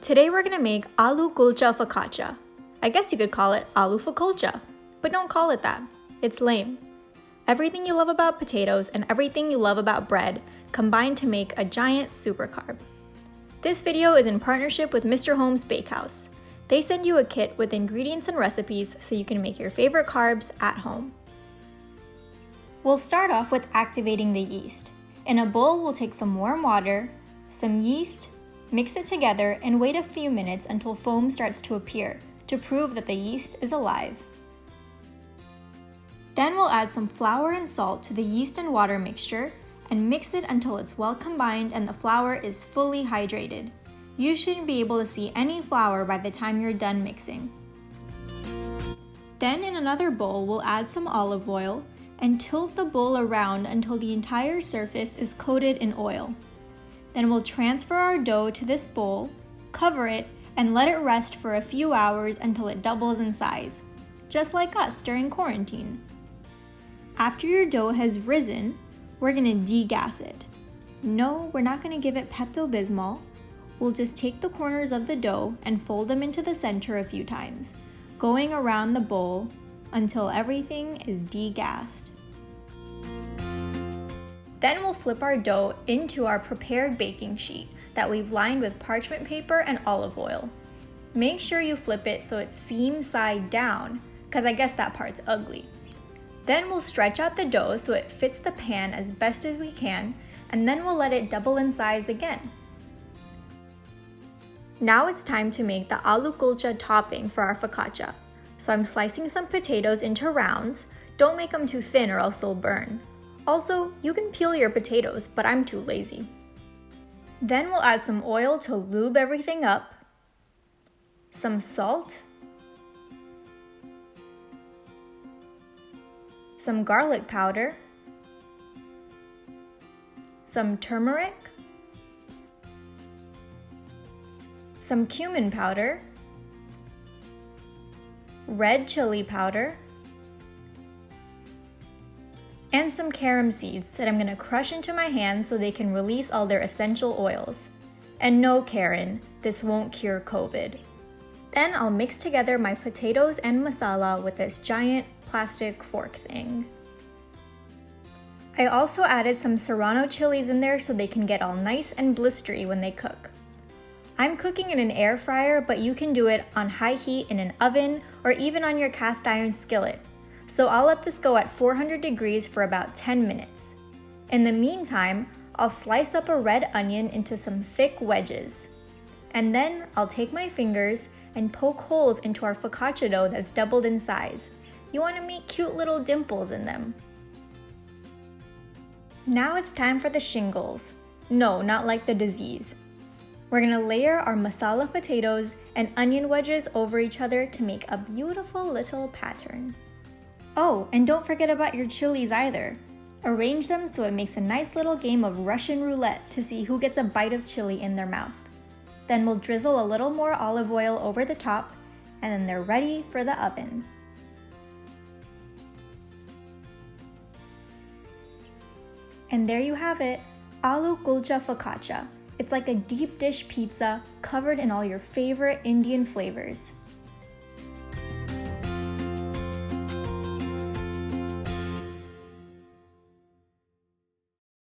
Today we're gonna make Aloo Kulcha Focaccia. I guess you could call it Aloo FocKulcha, but don't call it that. It's lame. Everything you love about potatoes and everything you love about bread combined to make a giant super carb. This video is in partnership with Mr. Holmes Bakehouse. They send you a kit with ingredients and recipes so you can make your favorite carbs at home. We'll start off with activating the yeast. In a bowl, we'll take some warm water, some yeast, mix it together, and wait a few minutes until foam starts to appear to prove that the yeast is alive. Then we'll add some flour and salt to the yeast and water mixture and mix it until it's well combined and the flour is fully hydrated. You shouldn't be able to see any flour by the time you're done mixing. Then in another bowl, we'll add some olive oil and tilt the bowl around until the entire surface is coated in oil. Then we'll transfer our dough to this bowl, cover it, and let it rest for a few hours until it doubles in size, just like us during quarantine. After your dough has risen, we're gonna degas it. No, we're not gonna give it Pepto-Bismol. We'll just take the corners of the dough and fold them into the center a few times, going around the bowl until everything is degassed. Then we'll flip our dough into our prepared baking sheet that we've lined with parchment paper and olive oil. Make sure you flip it so it's seam side down, because I guess that part's ugly. Then we'll stretch out the dough so it fits the pan as best as we can, and then we'll let it double in size again. Now it's time to make the Aloo Kulcha topping for our focaccia. So I'm slicing some potatoes into rounds. Don't make them too thin or else they'll burn. Also, you can peel your potatoes, but I'm too lazy. Then we'll add some oil to lube everything up, some salt, some garlic powder, some turmeric, some cumin powder, red chili powder, and some CAROM seeds that I'm going to crush into my hands so they can release all their essential oils. And no, Karen, this won't cure COVID. Then I'll mix together my potatoes and masala with this giant plastic fork thing. I also added some SERRANO chilies in there so they can get all nice and blistery when they cook. I'm cooking in an air fryer, but you can do it on high heat in an oven or even on your cast iron skillet. So I'll let this go at 400 degrees for about 10 minutes. In the meantime, I'll slice up a red onion into some thick wedges. And then I'll take my fingers and poke holes into our focaccia dough that's doubled in size. You want to make cute little dimples in them. Now it's time for the shingles. No, not like the disease. We're gonna layer our masala potatoes and onion wedges over each other to make a beautiful little pattern. Oh, and don't forget about your chilies either. Arrange them so it makes a nice little game of Russian roulette to see who gets a bite of chili in their mouth. Then we'll drizzle a little more olive oil over the top, and then they're ready for the oven. And there you have it, Aloo Kulcha Focaccia. It's like a deep dish pizza covered in all your favorite Indian flavors.